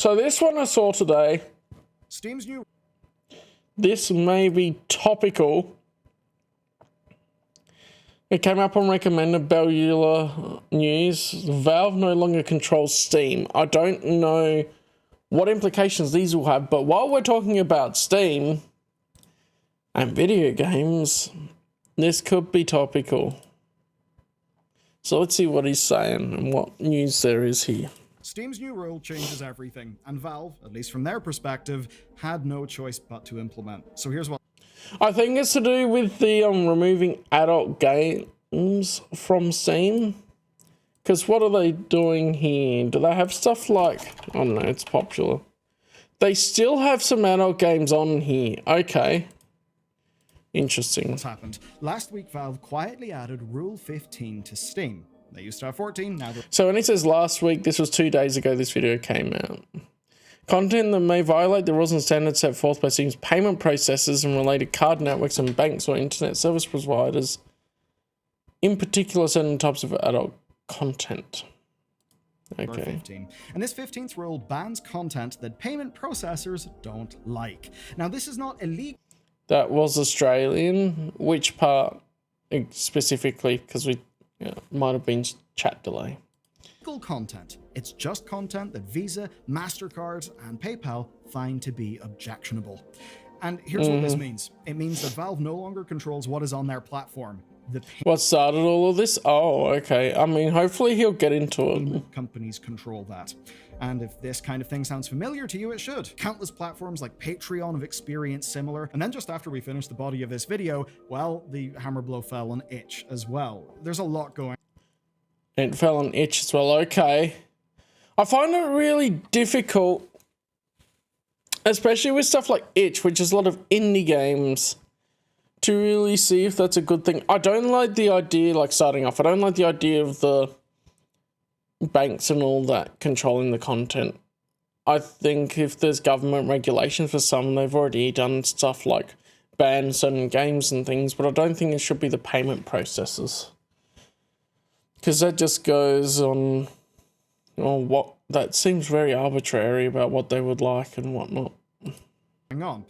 So this one I saw today. Steam's new. This may be topical. It came up on recommended Bellular news. Valve no longer controls Steam. I don't know what implications these will have, but while we're talking about Steam and video games, this could be topical. So let's see what he's saying and what news there is here. Steam's new rule changes everything, and Valve, at least from their perspective, had no choice but to implement. So here's what... I think it's to do with the removing adult games from Steam. Because what are they doing here? Do they have stuff like... I don't know, it's popular. They still have some adult games on here. Okay. Interesting. What's happened? Last week, Valve quietly added Rule 15 to Steam. They used to have 14, now they're... So when it says last week, this was 2 days ago this video came out. Content that may violate the rules and standards set forth by Steam's payment processors and related card networks and banks or internet service providers, in particular certain types of adult content. Okay. 15. And this 15th rule bans content that payment processors don't like. Now, this is not illegal. That was Australian. Which part specifically? Because we might have been chat delay. Content. It's just content that Visa, MasterCard, and PayPal find to be objectionable. And here's what this means. It means that Valve no longer controls what is on their platform. What started all of this? Oh, okay. I mean, hopefully he'll get into it. Companies control that. And if this kind of thing sounds familiar to you, it should. Countless platforms like Patreon have experienced similar. And then just after we finish the body of this video, well, the hammer blow fell on itch as well. There's a lot going on. It fell on itch as well. Okay. I find it really difficult, especially with stuff like itch, which is a lot of indie games, to really see if that's a good thing. I don't like the idea, like starting off, I don't like the idea of the banks and all that controlling the content. I think if there's government regulations for some, they've already done stuff like ban certain games and things, but I don't think it should be the payment processors. Because that just goes on what that seems very arbitrary about what they would like and whatnot. Hang on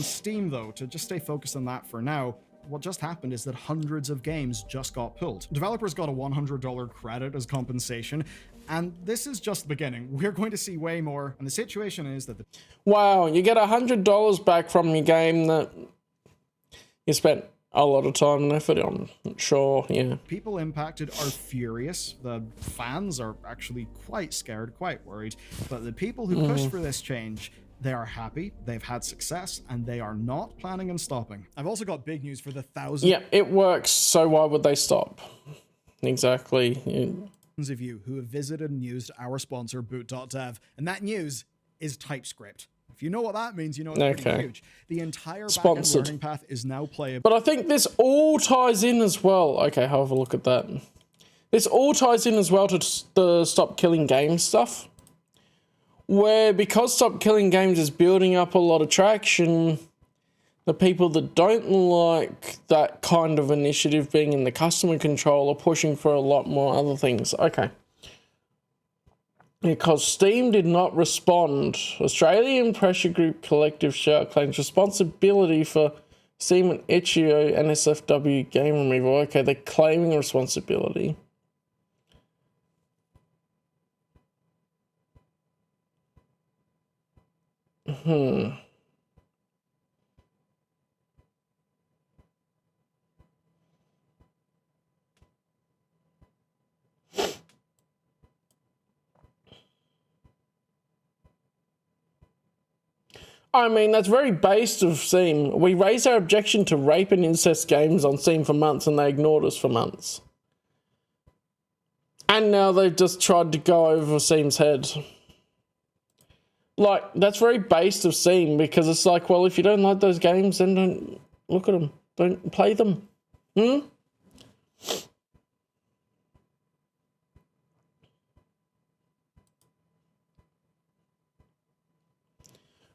Steam, though, to just stay focused on that for now, what just happened is that hundreds of games just got pulled. Developers got a $100 credit as compensation, and this is just the beginning. We're going to see way more, and the situation is that wow, you get $100 back from your game that you spent a lot of time and effort on. Sure, yeah. People impacted are furious. The fans are actually quite scared, quite worried. But the people who pushed for this change, they are happy, they've had success, and they are not planning on stopping. I've also got big news for the thousands... Yeah, it works, so why would they stop? Exactly. Thousands of you who have visited and used our sponsor, boot.dev, and that news is TypeScript. If you know what that means, you know it's pretty huge. The entire backend learning path is now playable. But I think this all ties in as well. Okay, have a look at that. This all ties in as well to the Stop Killing Games stuff. Where because Stop Killing Games is building up a lot of traction, the people that don't like that kind of initiative being in the customer control are pushing for a lot more other things. Okay. Because Steam did not respond. Australian pressure group Collective Shout claims responsibility for Steam and itch.io NSFW game removal. Okay, they're claiming responsibility. I mean, that's very based of Steam. We raised our objection to rape and incest games on Steam for months and they ignored us for months. And now they've just tried to go over Steam's head. Like, that's very based of Steam because it's like, well, if you don't like those games, then don't look at them. Don't play them.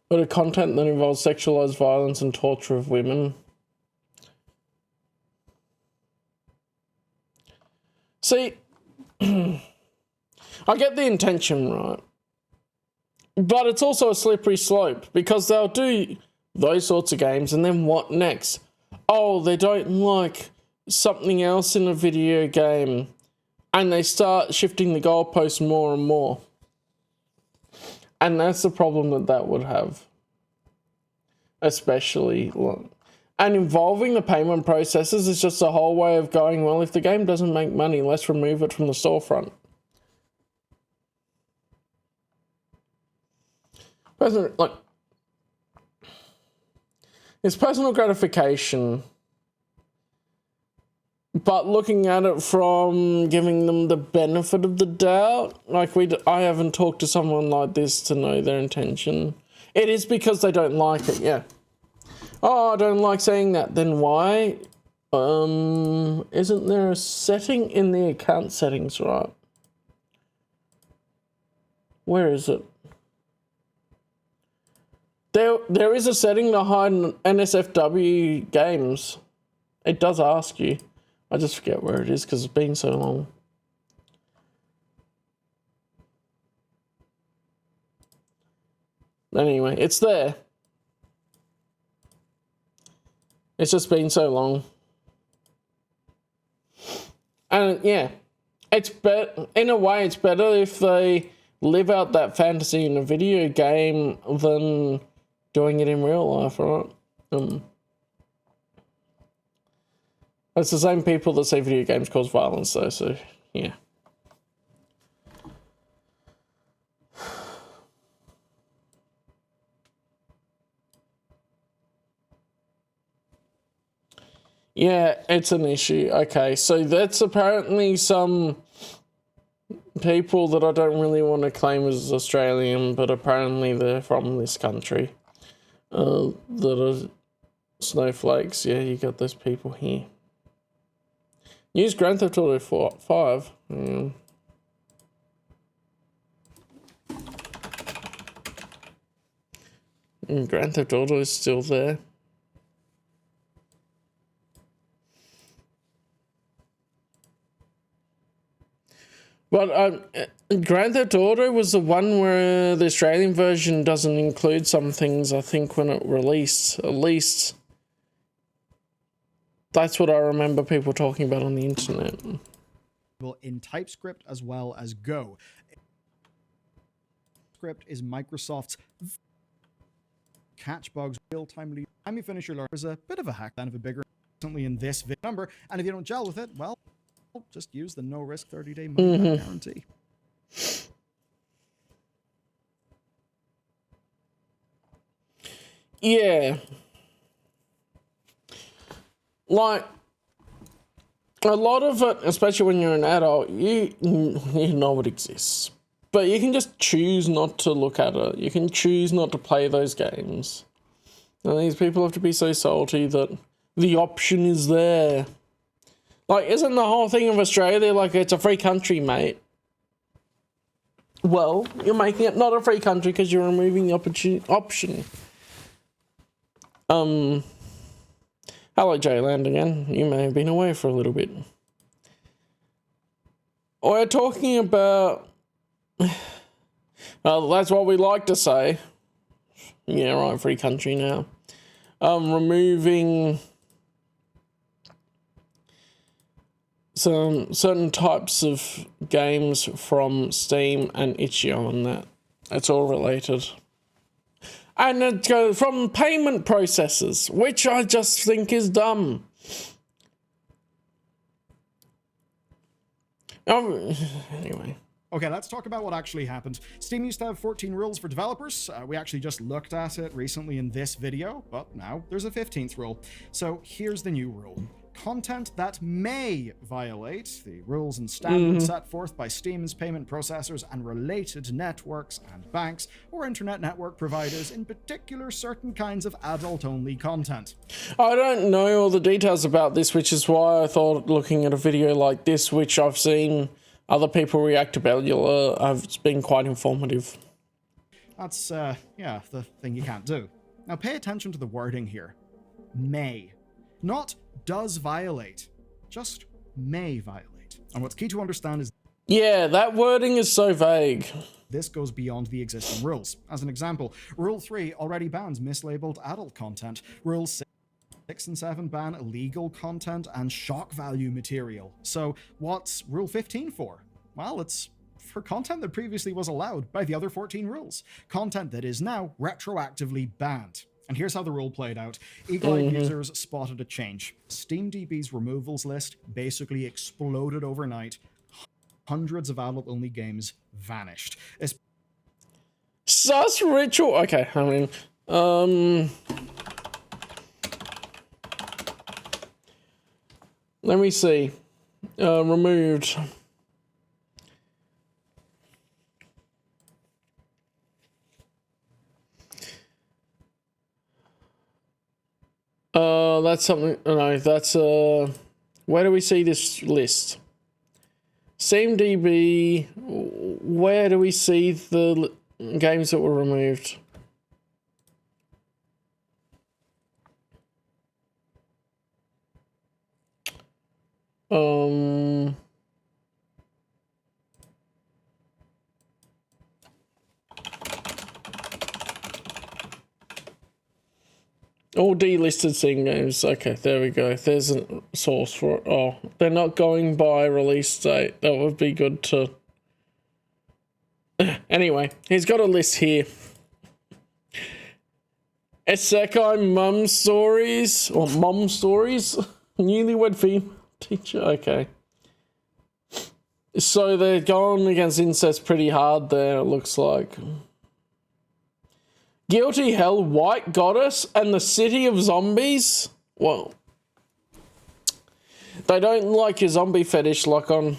But a content that involves sexualized violence and torture of women. See, I get the intention, right? But it's also a slippery slope because they'll do those sorts of games and then what next? Oh, they don't like something else in a video game and they start shifting the goalposts more and more. And that's the problem that would have. Especially. And involving the payment processes is just a whole way of going, well, if the game doesn't make money, let's remove it from the storefront. It's personal gratification, but looking at it from giving them the benefit of the doubt, I haven't talked to someone like this to know their intention. It is because they don't like it, yeah. Oh, I don't like saying that. Then why? Isn't there a setting in the account settings, right? Where is it? There is a setting to hide NSFW games. It does ask you. I just forget where it is because it's been so long. Anyway, it's there. It's just been so long. And yeah, it's better, in a way, it's better if they live out that fantasy in a video game than doing it in real life, right? It's the same people that say video games cause violence, though, so yeah. Yeah, it's an issue. Okay, so that's apparently some people that I don't really want to claim as Australian, but apparently they're from this country. That are snowflakes. Yeah, you got those people here. Use Grand Theft Auto 5. Grand Theft Auto is still there. But Grand Theft Auto was the one where the Australian version doesn't include some things, I think, when it released. At least that's what I remember people talking about on the internet. In TypeScript as well as Go. Script is Microsoft's catch bugs real-time lead. Time you finish your learn is a bit of a hack than of a bigger recently in this number, and if you don't gel with it, well, just use the no-risk 30-day money-back guarantee. Yeah. Like, a lot of it, especially when you're an adult, you know it exists. But you can just choose not to look at it. You can choose not to play those games. And these people have to be so salty that the option is there. Like, isn't the whole thing of Australia like it's a free country, mate? Well, you're making it not a free country because you're removing the option. Hello, J-Land again. You may have been away for a little bit. We're talking about... Well, that's what we like to say. Yeah, right, free country now. Removing some certain types of games from Steam and itch.io and that. It's all related. And it goes from payment processes, which I just think is dumb. Anyway. Okay, let's talk about what actually happened. Steam used to have 14 rules for developers. We actually just looked at it recently in this video, but now there's a 15th rule. So here's the new rule. Content that may violate the rules and standards set forth by Steam's payment processors and related networks and banks or internet network providers, in particular certain kinds of adult-only content. I don't know all the details about this, which is why I thought looking at a video like this, which I've seen other people react to Bellular, has been quite informative. That's, yeah, the thing you can't do. Now pay attention to the wording here. May. Not does violate, just may violate. And what's key to understand is... Yeah, that wording is so vague. this goes beyond the existing rules. As an example, Rule 3 already bans mislabeled adult content. Rule 6 and 7 ban illegal content and shock value material. So what's Rule 15 for? Well, it's for content that previously was allowed by the other 14 rules. Content that is now retroactively banned. And here's how the rule played out. Eagle-eyed users spotted a change. SteamDB's removals list basically exploded overnight. Hundreds of adult-only games vanished. Sus ritual. Okay, I mean, let me see. Removed. That's something. No, that's where do we see this list? SteamDB. Where do we see the games that were removed? All delisted Steam games. Okay, there we go. There's a source for it. Oh, they're not going by release date. That would be good to... Anyway, he's got a list here. Isekai Mum Stories. Or Mom Stories. Newlywed female teacher. Okay. So they're going against incest pretty hard there, it looks like. Guilty Hell, White Goddess, and the City of Zombies? Well, they don't like your zombie fetish like on...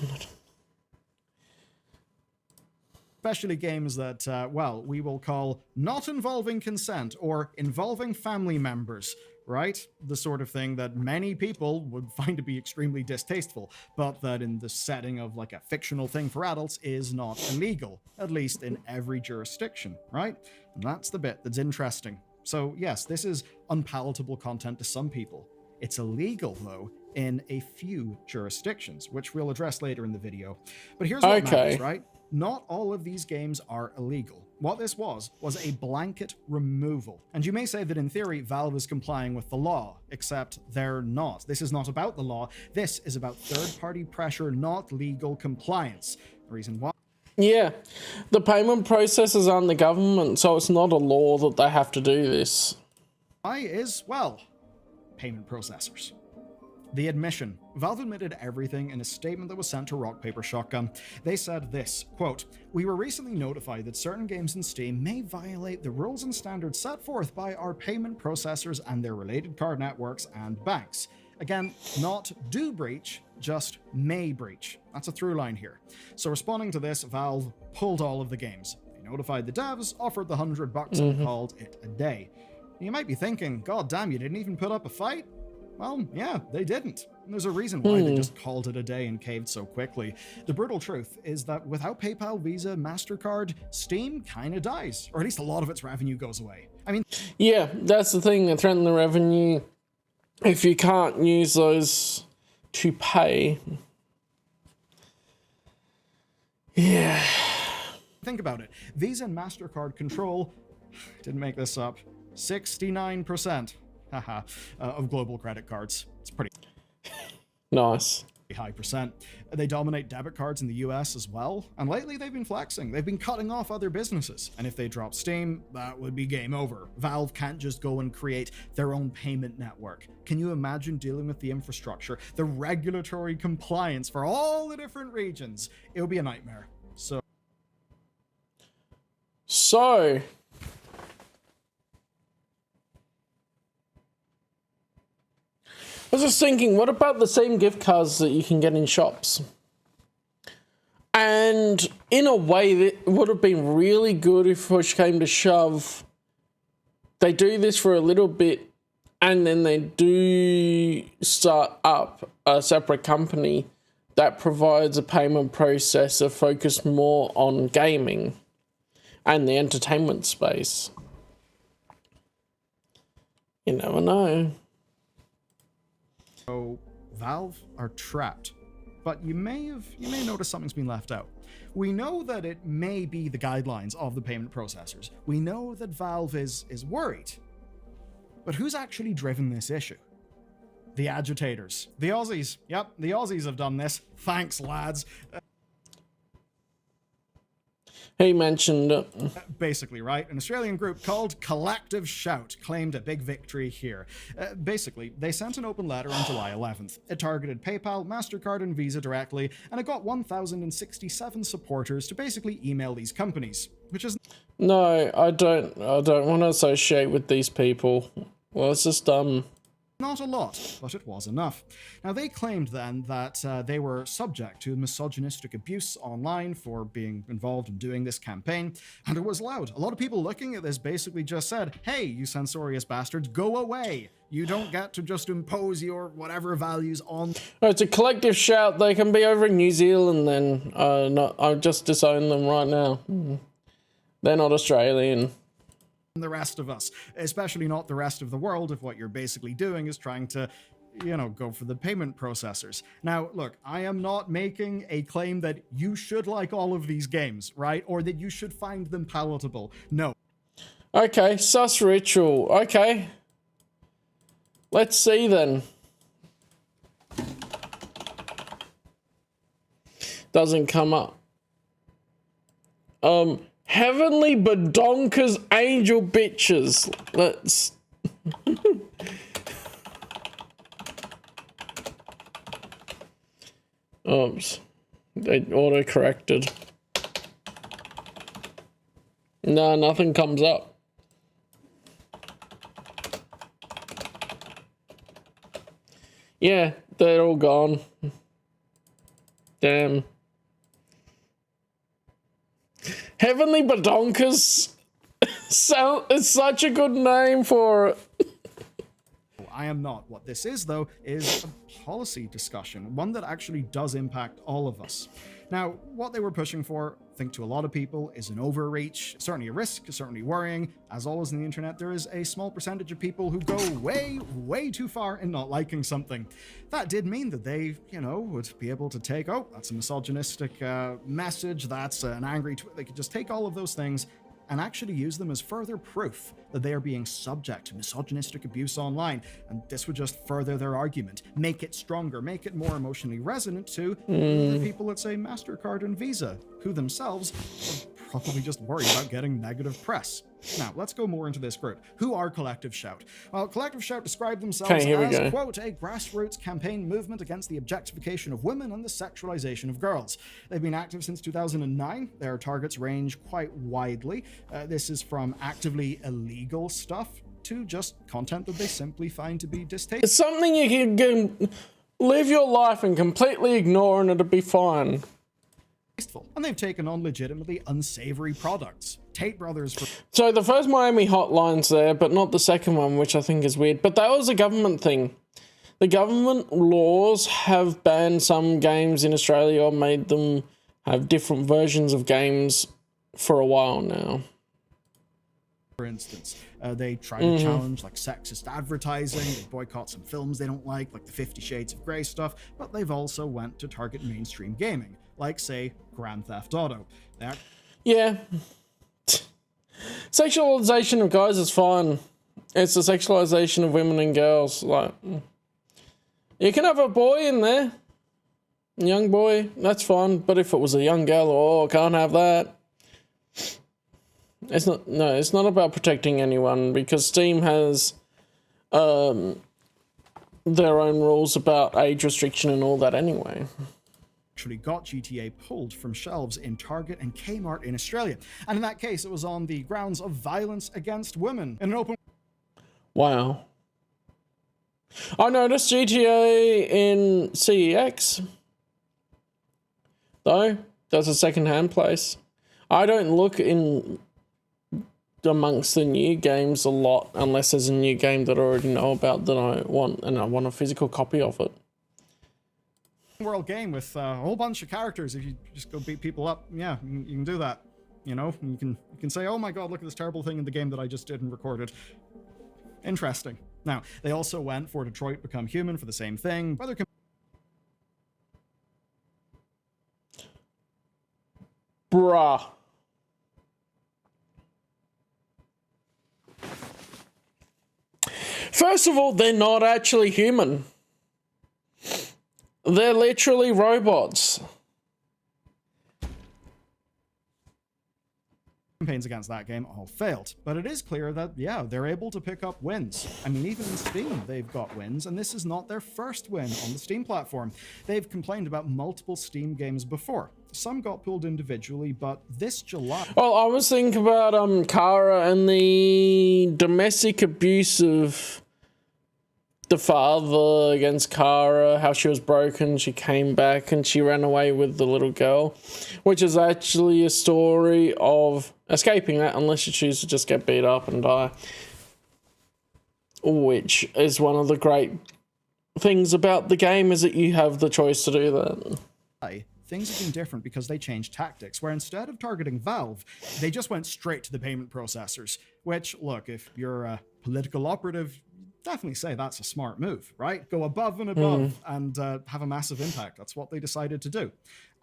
Especially games that, well, we will call not involving consent or involving family members, right? The sort of thing that many people would find to be extremely distasteful, but that in the setting of like a fictional thing for adults is not illegal, at least in every jurisdiction, right? And that's the bit that's interesting. So yes, this is unpalatable content to some people. It's illegal, though, in a few jurisdictions, which we'll address later in the video. But here's what matters, right? Not all of these games are illegal. What this was a blanket removal. And you may say that in theory, Valve is complying with the law, except they're not. This is not about the law. This is about third-party pressure, not legal compliance. The reason why... Yeah, the payment processors aren't the government, so it's not a law that they have to do this. Why is, well, payment processors. The admission. Valve admitted everything in a statement that was sent to Rock Paper Shotgun. They said this, quote, "We were recently notified that certain games in Steam may violate the rules and standards set forth by our payment processors and their related card networks and banks." Again, not do breach, just may breach. That's a through line here. So responding to this, Valve pulled all of the games. They notified the devs, offered the $100 and called it a day. You might be thinking, God damn, you didn't even put up a fight? Well, yeah, they didn't. And there's a reason why they just called it a day and caved so quickly. The brutal truth is that without PayPal, Visa, MasterCard, Steam kinda dies. Or at least a lot of its revenue goes away. I mean... Yeah, that's the thing, they threaten the revenue. If you can't use those to pay... Yeah. Think about it. Visa and MasterCard control, didn't make this up, 69% of global credit cards. It's pretty nice. High percent. They dominate debit cards in the US as well, and lately they've been flexing. They've been cutting off other businesses, and if they drop Steam, that would be game over. Valve can't just go and create their own payment network. Can you imagine dealing with the infrastructure, the regulatory compliance for all the different regions? It would be a nightmare. So I was just thinking, what about the same gift cards that you can get in shops? And in a way, that would have been really good if push came to shove. They do this for a little bit, and then they do start up a separate company that provides a payment processor focused more on gaming and the entertainment space. You never know. So Valve are trapped, but you may notice something's been left out. We know that it may be the guidelines of the payment processors. We know that Valve is worried. But who's actually driven this issue? The agitators. The Aussies. Yep, the Aussies have done this. Thanks, lads. He mentioned it. Basically, right? An Australian group called Collective Shout claimed a big victory here. Basically, they sent an open letter on July 11th. It targeted PayPal, MasterCard, and Visa directly, and it got 1,067 supporters to basically email these companies, which is... No, I don't want to associate with these people. Well, it's just not a lot, but it was enough. Now, they claimed then that they were subject to misogynistic abuse online for being involved in doing this campaign, and it was loud. A lot of people looking at this basically just said, hey, you censorious bastards, go away. You don't get to just impose your whatever values on... Oh, it's a collective shout. They can be over in New Zealand then. I'll just disown them right now. They're not Australian. The rest of us, especially not the rest of the world, if what you're basically doing is trying to, go for the payment processors. Now, look, I am not making a claim that you should like all of these games, right? Or that you should find them palatable. No. Okay, sus ritual. Okay. Let's see then. Doesn't come up. Heavenly Badonkas Angel Bitches. Let's... Oops. They auto-corrected. No, nothing comes up. Yeah, they're all gone. Damn. Heavenly Badonkas. It's such a good name for it. I am not. What this is, though, is a policy discussion, one that actually does impact all of us. Now, what they were pushing for, I think to a lot of people, is an overreach, certainly a risk, certainly worrying. As always in the internet, there is a small percentage of people who go way, way too far in not liking something. That did mean that they, would be able to take, oh, that's a misogynistic message, that's an angry tweet. They could just take all of those things and actually use them as further proof that they are being subject to misogynistic abuse online. And this would just further their argument, make it stronger, make it more emotionally resonant to the people at, say, MasterCard and Visa, who themselves are probably just worried about getting negative press. Now, let's go more into this group. Who are Collective Shout? Well, Collective Shout describe themselves as, quote, a grassroots campaign movement against the objectification of women and the sexualization of girls. They've been active since 2009. Their targets range quite widely. This is from actively illegal stuff to just content that they simply find to be distasteful. It's something you can live your life and completely ignore and it'll be fine. And they've taken on legitimately unsavory products. Tate Brothers... So the first Miami hotline's there, but not the second one, which I think is weird. But that was a government thing. The government laws have banned some games in Australia or made them have different versions of games for a while now. For instance, they try to challenge like sexist advertising, they boycott some films they don't like the 50 Shades of Grey stuff, but they've also went to target mainstream gaming, like, say, Grand Theft Auto. Yeah. Sexualization of guys is fine. It's the sexualization of women and girls. Like, you can have a boy in there. Young boy, that's fine. But if it was a young girl, oh, can't have that. It's not about protecting anyone because Steam has their own rules about age restriction and all that anyway. Actually got GTA pulled from shelves in Target and Kmart in Australia. And in that case, it was on the grounds of violence against women in an open... Wow. I noticed GTA in CEX. Though, that's a second-hand place. I don't look in amongst the new games a lot unless there's a new game that I already know about that I want, and I want a physical copy of it. World game with a whole bunch of characters. If you just go beat people up, yeah, you can do that. You can say, oh my god, look at this terrible thing in the game that I just did and recorded. Interesting. Now, they also went for Detroit Become Human for the same thing. Whether Bruh. First of all, they're not actually human. They're literally robots. Campaigns against that game all failed, but it is clear that, yeah, they're able to pick up wins. I mean, even in Steam, they've got wins, and this is not their first win on the Steam platform. They've complained about multiple Steam games before. Some got pulled individually, but this July... Well, I was thinking about Kara and the domestic abuse of the father against Kara, how she was broken, she came back and she ran away with the little girl, which is actually a story of escaping that unless you choose to just get beat up and die, which is one of the great things about the game, is that you have the choice to do that. Things have been different because they changed tactics, where instead of targeting Valve, they just went straight to the payment processors, which, look, if you're a political operative, definitely say that's a smart move, right? Go above and above and have a massive impact. That's what they decided to do.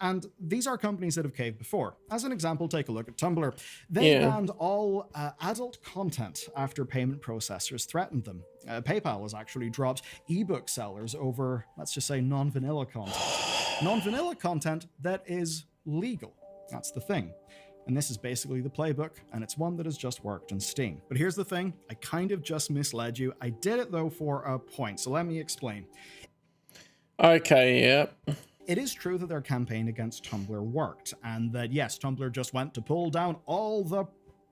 And these are companies that have caved before. As an example, take a look at Tumblr. They banned all adult content after payment processors threatened them. PayPal has actually dropped ebook sellers over, let's just say, non-vanilla content. Non-vanilla content that is legal. That's the thing. And this is basically the playbook, and it's one that has just worked on Steam. But here's the thing, I kind of just misled you. I did it, though, for a point, so let me explain. Okay, yep. It is true that their campaign against Tumblr worked, and that, yes, Tumblr just went to pull down all the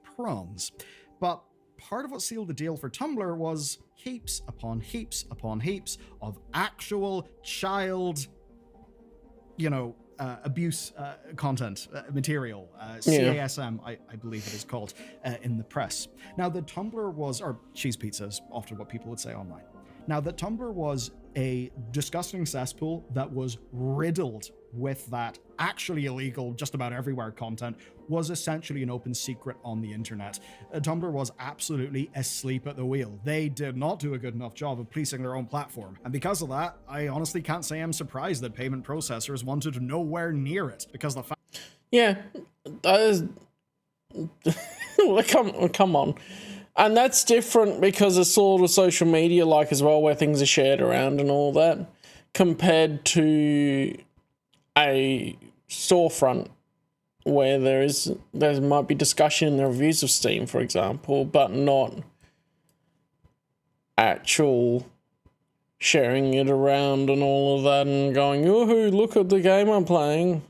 prawns. But part of what sealed the deal for Tumblr was heaps upon heaps upon heaps of actual child, abuse content, material, CASM, I believe it is called, in the press. Now, the Tumblr was, or cheese pizza is often what people would say online. Now, that Tumblr was a disgusting cesspool that was riddled with that actually illegal, just about everywhere content, was essentially an open secret on the internet. Tumblr was absolutely asleep at the wheel. They did not do a good enough job of policing their own platform. And because of that, I honestly can't say I'm surprised that payment processors wanted nowhere near it, because the fact... Yeah, that is... come on. And that's different because it's sort of social media like as well, where things are shared around and all that, compared to a storefront where there might be discussion in the reviews of Steam, for example, but not actual sharing it around and all of that and going, "Yoo-hoo, look at the game I'm playing."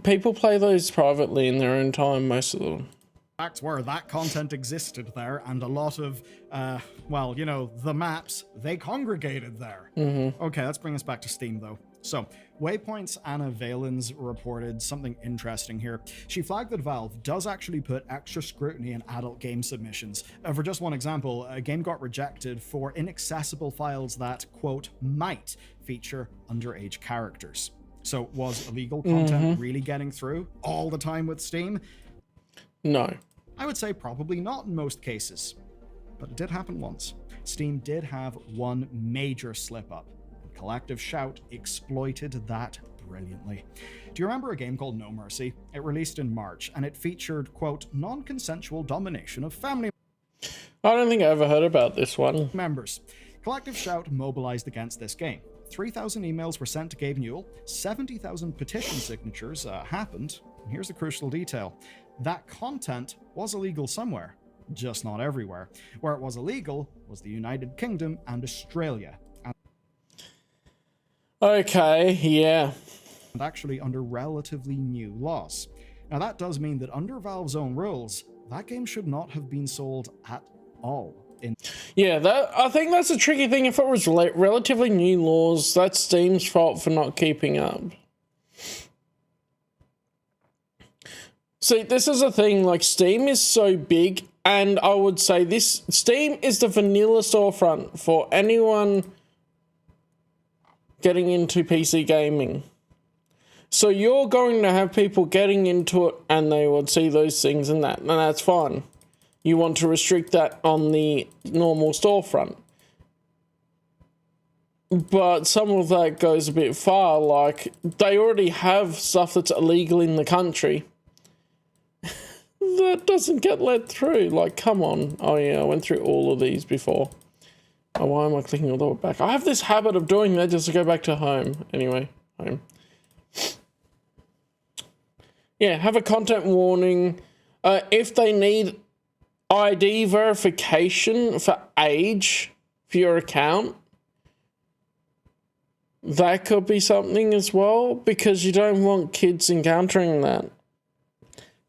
People play those privately in their own time, most of them. Facts were that content existed there, and a lot of, the maps, they congregated there. Okay, let's bring us back to Steam, though. So, Waypoint's Anna Valens reported something interesting here. She flagged that Valve does actually put extra scrutiny on adult game submissions. For just one example, a game got rejected for inaccessible files that, quote, might feature underage characters. So, was illegal content really getting through all the time with Steam? No. I would say probably not in most cases, but it did happen once. Steam did have one major slip-up. Collective Shout exploited that brilliantly. Do you remember a game called No Mercy? It released in March, and it featured, quote, non-consensual domination of family I don't think I ever heard about this one. members. Collective Shout mobilized against this game. 3,000 emails were sent to Gabe Newell, 70,000 petition signatures happened, and here's the crucial detail. That content was illegal somewhere, just not everywhere. Where it was illegal was the United Kingdom and Australia. Okay, yeah. And actually under relatively new laws. Now that does mean that under Valve's own rules, that game should not have been sold at all. Yeah, I think that's a tricky thing. If it was relatively new laws, that's Steam's fault for not keeping up. See, this is a thing, like, Steam is so big, and I would say Steam is the vanilla storefront for anyone getting into PC gaming. So you're going to have people getting into it, and they would see those things and that's fine. You want to restrict that on the normal storefront. But some of that goes a bit far. Like, they already have stuff that's illegal in the country. That doesn't get let through. Like, come on. Oh, yeah, I went through all of these before. Oh, why am I clicking all the way back? I have this habit of doing that just to go back to home. Anyway, home. Yeah, have a content warning. If they need ID verification for age for your account, that could be something as well, because you don't want kids encountering that.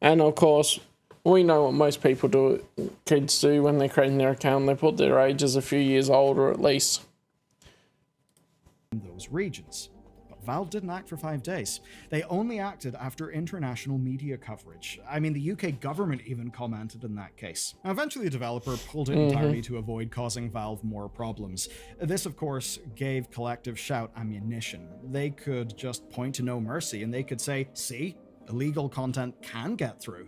And of course, we know what most people do, kids do when they're creating their account. They put their ages a few years older at least. In those regions. But Valve didn't act for 5 days. They only acted after international media coverage. I mean, the UK government even commented in that case. Now, eventually the developer pulled it entirely to avoid causing Valve more problems. This, of course, gave Collective Shout ammunition. They could just point to No Mercy and they could say, see, illegal content can get through.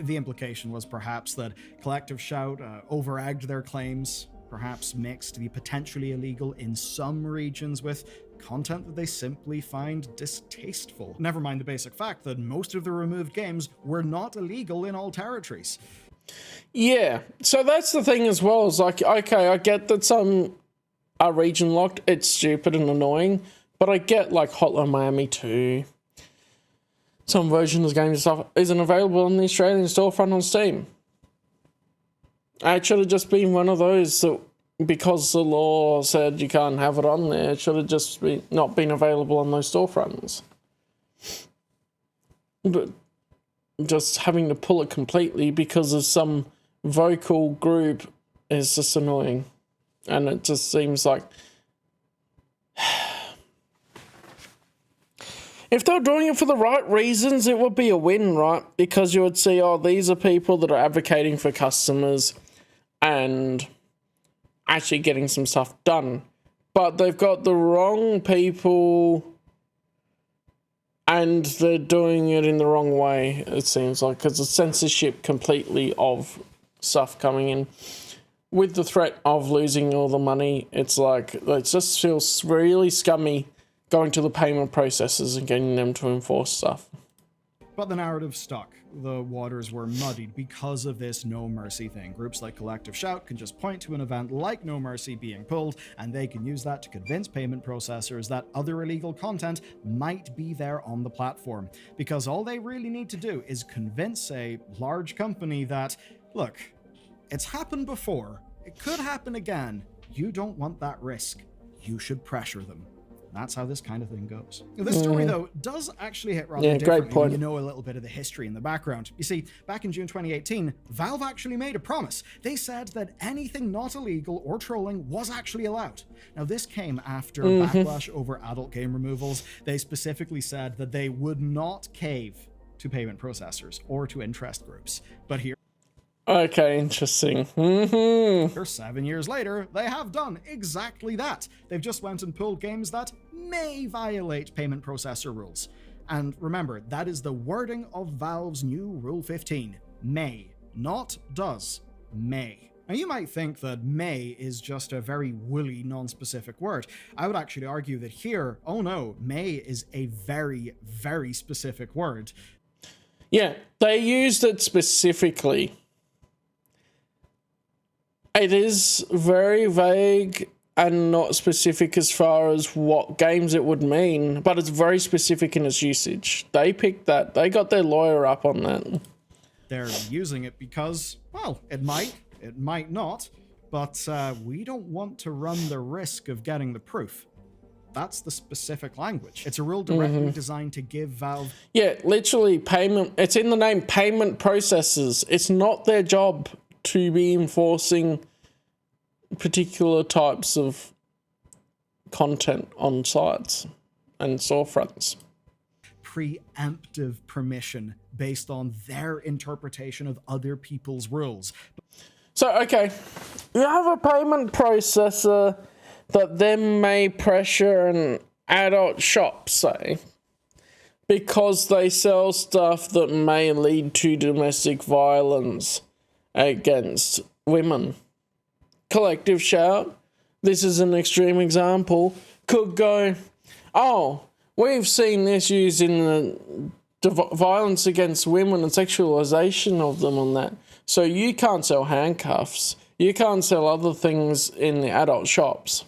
The implication was perhaps that Collective Shout over-egged their claims, perhaps mixed the potentially illegal in some regions with content that they simply find distasteful. Never mind the basic fact that most of the removed games were not illegal in all territories. Yeah, so that's the thing as well. Is like, okay, I get that some are region locked. It's stupid and annoying, but I get like Hotline Miami 2. Some version of the game and stuff isn't available on the Australian storefront on Steam. It should have just been one of those that, because the law said you can't have it on there, it should have just not been available on those storefronts. But just having to pull it completely because of some vocal group is just annoying. And it just seems like... If they were doing it for the right reasons, it would be a win, right? Because you would see, oh, these are people that are advocating for customers and actually getting some stuff done. But they've got the wrong people and they're doing it in the wrong way, it seems like, because it's censorship completely of stuff coming in. With the threat of losing all the money, it's like, it just feels really scummy going to the payment processors and getting them to enforce stuff. But the narrative stuck. The waters were muddied because of this No Mercy thing. Groups like Collective Shout can just point to an event like No Mercy being pulled, and they can use that to convince payment processors that other illegal content might be there on the platform. Because all they really need to do is convince a large company that, look, it's happened before, it could happen again, you don't want that risk, you should pressure them. That's how this kind of thing goes. This story, though, does actually hit rather differently when you know a little bit of the history in the background. You see, back in June 2018, Valve actually made a promise. They said that anything not illegal or trolling was actually allowed. Now, this came after backlash over adult game removals. They specifically said that they would not cave to payment processors or to interest groups. But here... Okay, interesting. 7 years later, they have done exactly that. They've just went and pulled games that may violate payment processor rules. And remember, that is the wording of Valve's new Rule 15. May, not does, may. Now, you might think that may is just a very woolly, non-specific word. I would actually argue that here, oh no, may is a very, very specific word. Yeah, they used it specifically. It is very vague and not specific as far as what games it would mean, but it's very specific in its usage. They picked that. They got their lawyer up on that. They're using it because, well, it might not, but we don't want to run the risk of getting the proof. That's the specific language. It's a rule directly designed to give Valve... Yeah, literally payment. It's in the name, payment processors. It's not their job to be enforcing particular types of content on sites and storefronts. Preemptive permission based on their interpretation of other people's rules. So, okay, you have a payment processor that then may pressure an adult shop, say, because they sell stuff that may lead to domestic violence against women. Collective Shout, this is an extreme example, could go, oh, we've seen this used in the violence against women and sexualization of them on that. So you can't sell handcuffs. You can't sell other things in the adult shops.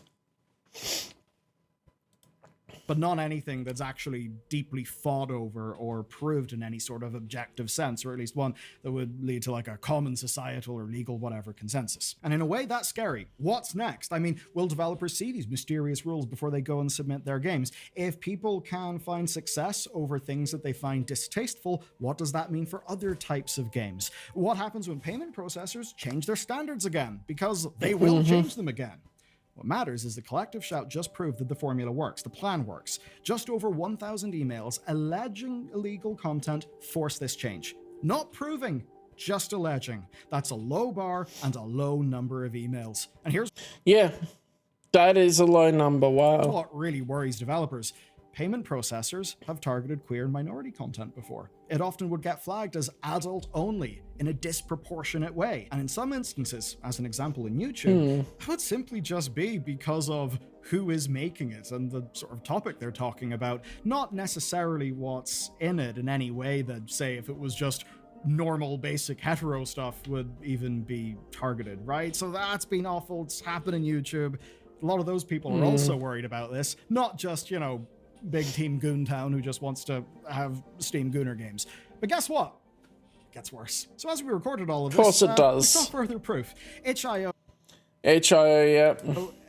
But not anything that's actually deeply fought over or proved in any sort of objective sense, or at least one that would lead to like a common societal or legal whatever consensus. And in a way, that's scary. What's next? I mean, will developers see these mysterious rules before they go and submit their games? If people can find success over things that they find distasteful, what does that mean for other types of games? What happens when payment processors change their standards again? Because they will change them again. What matters is the collective shout just proved that the formula works, the plan works. Just over 1,000 emails alleging illegal content force this change. Not proving, just alleging. That's a low bar and a low number of emails. And here's that is a low number, wow. what really worries developers. Payment processors have targeted queer and minority content before. It often would get flagged as adult only in a disproportionate way. And in some instances, as an example in YouTube, it would simply just be because of who is making it and the sort of topic they're talking about, not necessarily what's in it in any way that, say, if it was just normal basic hetero stuff would even be targeted, right? So that's been awful. It's happened in YouTube. A lot of those people are also worried about this, not just, you know, big Team Goontown who just wants to have Steam Gooner games. But guess what? It gets worse. So as we recorded all of this, Of course it does. We saw further proof. Itch.io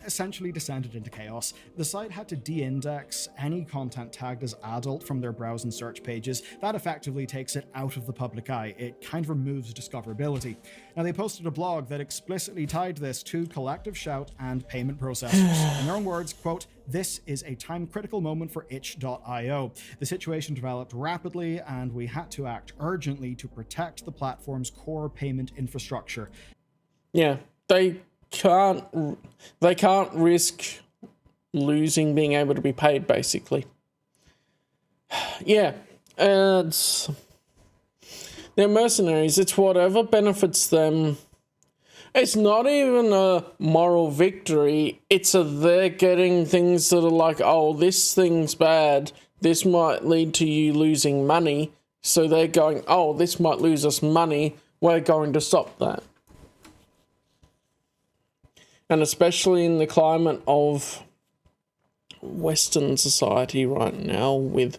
essentially descended into chaos. The site had to de-index any content tagged as adult from their browse and search pages. That effectively takes it out of the public eye. It kind of removes discoverability. Now, they posted a blog that explicitly tied this to collective shout and payment processors. In their own words, quote, "This is a time-critical moment for itch.io. The situation developed rapidly, and we had to act urgently to protect the platform's core payment infrastructure." Yeah, they can't risk losing being able to be paid, basically. Yeah, they're mercenaries. It's whatever benefits them. It's not even a moral victory. It's they're getting things that are like, oh, this thing's bad. This might lead to you losing money. So they're going, oh, this might lose us money. We're going to stop that. And especially in the climate of Western society right now, with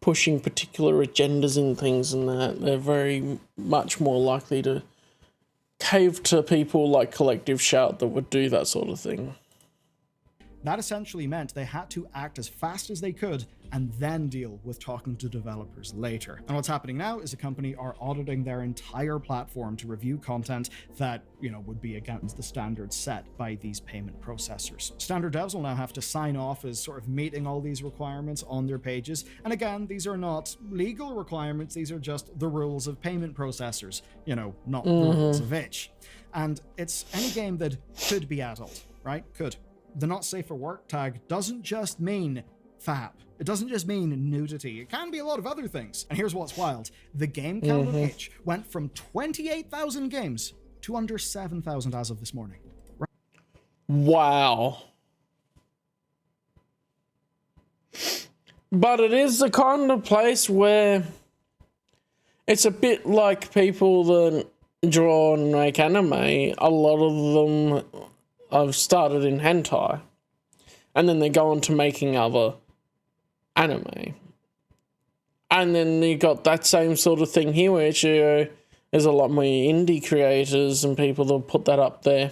pushing particular agendas and things and that, they're very much more likely to cave to people like Collective Shout that would do that sort of thing. That essentially meant they had to act as fast as they could and then deal with talking to developers later. And what's happening now is the company are auditing their entire platform to review content that, would be against the standards set by these payment processors. Standard devs will now have to sign off as sort of meeting all these requirements on their pages. And again, these are not legal requirements. These are just the rules of payment processors, not the rules of itch. And it's any game that could be adult, right? Could. The not safe for work tag doesn't just mean FAP. It doesn't just mean nudity. It can be a lot of other things. And here's what's wild. The game count of itch went from 28,000 games to under 7,000 as of this morning. Right? Wow. But it is the kind of place where it's a bit like people that draw and make anime. A lot of them I've started in hentai, and then they go on to making other anime. And then you got that same sort of thing here, where there's a lot more indie creators and people that put that up there.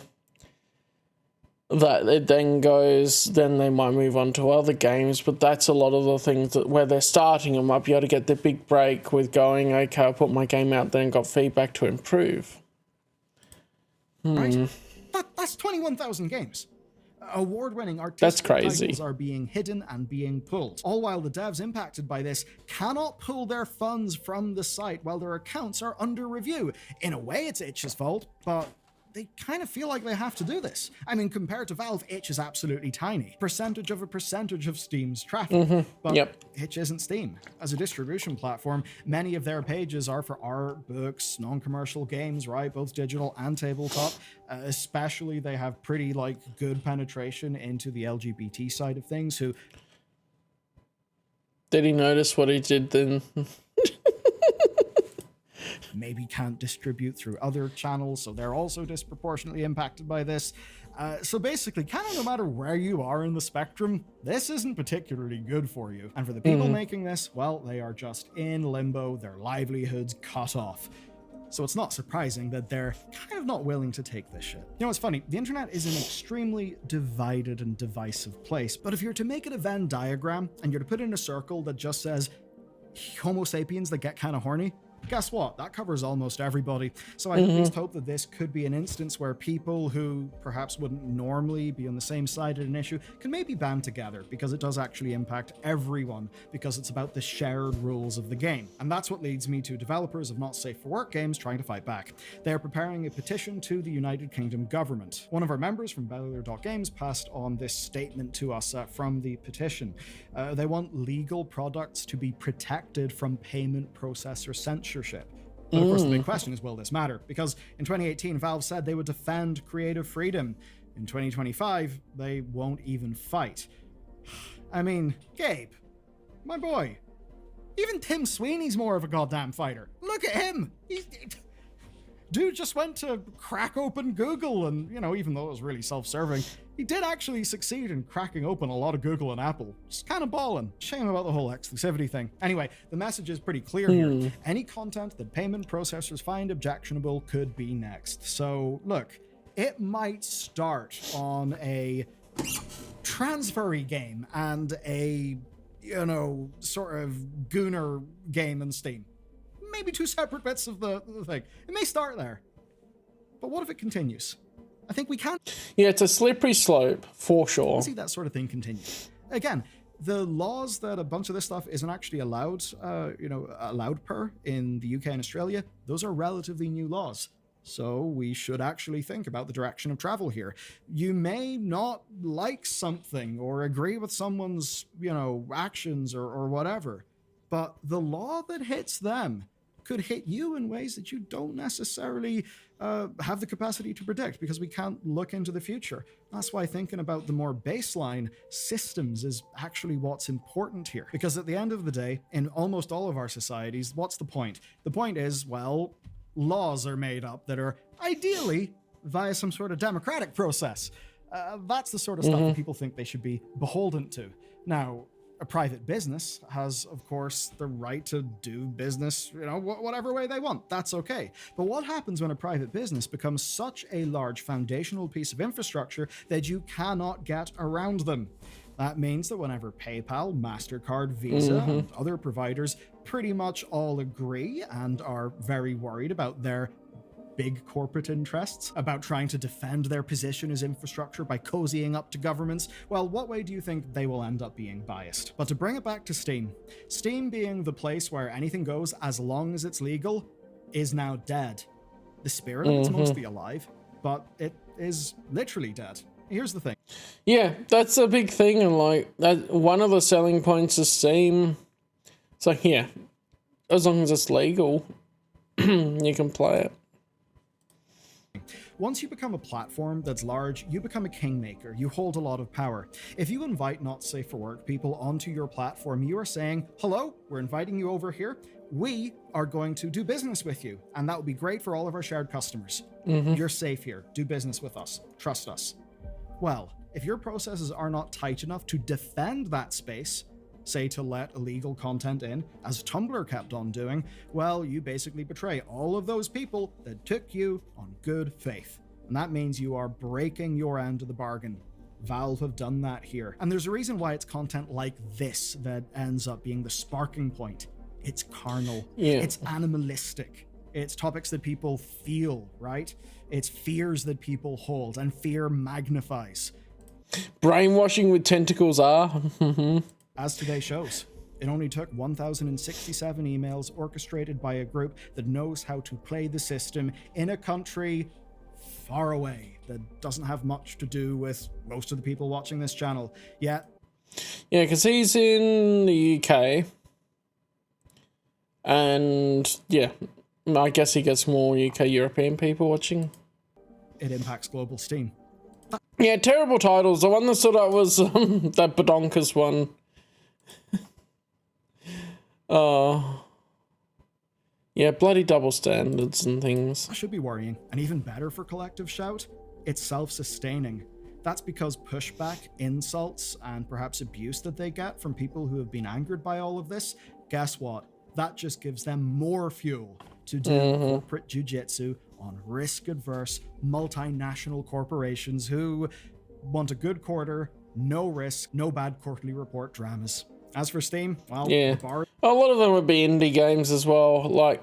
That it then they might move on to other games, but that's a lot of the things where they're starting and might be able to get their big break with going, okay, I put my game out there and got feedback to improve. Right? That's 21,000 games. Award-winning artistic titles are being hidden and being pulled, all while the devs impacted by this cannot pull their funds from the site while their accounts are under review. In a way, it's itch's fault, but they kind of feel like they have to do this. I mean, compared to Valve, itch is absolutely tiny. Percentage of Steam's traffic. But itch isn't Steam. As a distribution platform, many of their pages are for art, books, non-commercial games, right? Both digital and tabletop. Especially, they have pretty, good penetration into the LGBT side of things, who... Did he notice what he did then? maybe can't distribute through other channels, so they're also disproportionately impacted by this. So basically, kind of no matter where you are in the spectrum, this isn't particularly good for you. And for the people making this, well, they are just in limbo, their livelihoods cut off. So it's not surprising that they're kind of not willing to take this shit. You know, it's funny, the internet is an extremely divided and divisive place, but if you're to make it a Venn diagram, and you're to put in a circle that just says Homo sapiens that get kind of horny, guess what? That covers almost everybody. So I at least hope that this could be an instance where people who perhaps wouldn't normally be on the same side of an issue can maybe band together, because it does actually impact everyone, because it's about the shared rules of the game. And that's what leads me to developers of not safe for work games trying to fight back. They are preparing a petition to the United Kingdom government. One of our members from Bellular.games passed on this statement to us from the petition. They want legal products to be protected from payment processor censorship. But of course, the big question is, will this matter? Because in 2018, Valve said they would defend creative freedom. In 2025, they won't even fight. I mean, Gabe, my boy, even Tim Sweeney's more of a goddamn fighter. Look at him. Dude just went to crack open Google, and, you know, even though it was really self-serving, he did actually succeed in cracking open a lot of Google and Apple. Just kind of balling. Shame about the whole exclusivity thing. Anyway, the message is pretty clear here. Any content that payment processors find objectionable could be next. So, look, it might start on a transfery game and a, you know, sort of gooner game in Steam. Maybe two separate bits of the thing. It may start there. But what if it continues? I think we can. Yeah, it's a slippery slope, for sure. See that sort of thing continue. Again, the laws that a bunch of this stuff isn't actually allowed, allowed per in the UK and Australia, those are relatively new laws. So we should actually think about the direction of travel here. You may not like something or agree with someone's, actions or whatever, but the law that hits them could hit you in ways that you don't necessarily have the capacity to predict, because we can't look into the future. That's why thinking about the more baseline systems is actually what's important here. Because at the end of the day, in almost all of our societies, what's the point? The point is, well, laws are made up that are ideally via some sort of democratic process. That's the sort of stuff that people think they should be beholden to. Now, a private business has, of course, the right to do business, whatever way they want. That's okay. But what happens when a private business becomes such a large foundational piece of infrastructure that you cannot get around them? That means that whenever PayPal, MasterCard, Visa, and other providers pretty much all agree and are very worried about their big corporate interests, about trying to defend their position as infrastructure by cozying up to governments, well, what way do you think they will end up being biased? But to bring it back to Steam, Steam being the place where anything goes as long as it's legal is now dead. The spirit of it's mostly alive, but it is literally dead. Here's the thing. Yeah, that's a big thing, and that one of the selling points of Steam, it's like, yeah, as long as it's legal, you can play it. Once you become a platform that's large, you become a kingmaker. You hold a lot of power. If you invite not safe for work people onto your platform, you are saying, hello, we're inviting you over here. We are going to do business with you. And that would be great for all of our shared customers. You're safe here. Do business with us. Trust us. Well, if your processes are not tight enough to defend that space, say to let illegal content in, as Tumblr kept on doing, well, you basically betray all of those people that took you on good faith. And that means you are breaking your end of the bargain. Valve have done that here. And there's a reason why it's content like this that ends up being the sparking point. It's carnal. Yeah. It's animalistic. It's topics that people feel, right? It's fears that people hold, and fear magnifies. Brainwashing with tentacles are. As today shows, it only took 1,067 emails orchestrated by a group that knows how to play the system in a country far away that doesn't have much to do with most of the people watching this channel. Yet, Yeah, because he's in the UK. And, yeah, I guess he gets more UK European people watching. it impacts global Steam. Yeah, terrible titles. The one that stood out was that Badonkas one. Yeah, bloody double standards and things. That should be worrying. And even better for Collective Shout, it's self-sustaining. That's because pushback, insults, and perhaps abuse that they get from people who have been angered by all of this, guess what? That just gives them more fuel to do corporate jujitsu on risk-adverse multinational corporations who want a good quarter, no risk, no bad quarterly report dramas. As for Steam, well, Yeah. the bar A lot of them would be indie games as well, like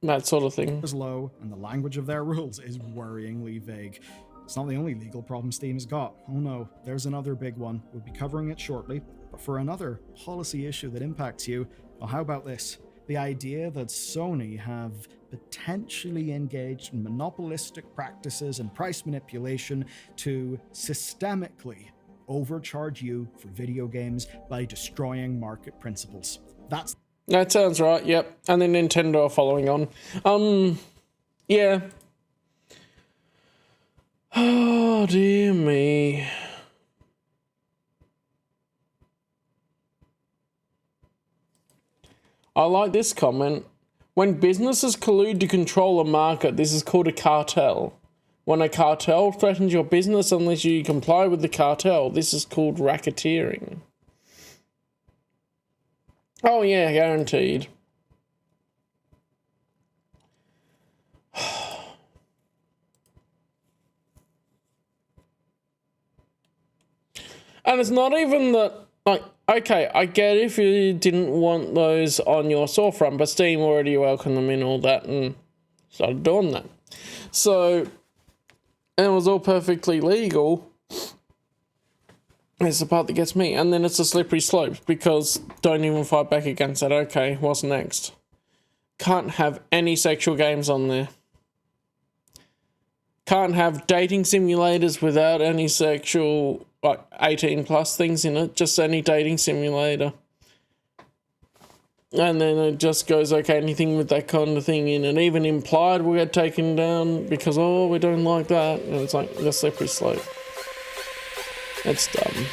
that sort of thing. is low, and the language of their rules is worryingly vague. It's not the only legal problem Steam has got. Oh no, there's another big one. We'll be covering it shortly. But for another policy issue that impacts you, well, how about this? The idea that Sony have potentially engaged in monopolistic practices and price manipulation to systemically overcharge you for video games by destroying market principles. That sounds right, yep. And then Nintendo are following on. Yeah. Oh, dear me. I like this comment. When businesses collude to control a market, this is called a cartel. When a cartel threatens your business unless you comply with the cartel, this is called racketeering. Oh yeah, guaranteed. And it's not even that, like, okay, I get if you didn't want those on your storefront, but Steam already welcomed them in all that and started doing that. So, and it was all perfectly legal. It's the part that gets me. And then it's a slippery slope because don't even fight back against that. Okay, what's next? Can't have any sexual games on there. Can't have dating simulators without any sexual, like 18 plus things in it. Just any dating simulator. And then it just goes, okay, anything with that kind of thing in it, even implied will get taken down because, oh, we don't like that. And it's like the slippery slope. It's dumb.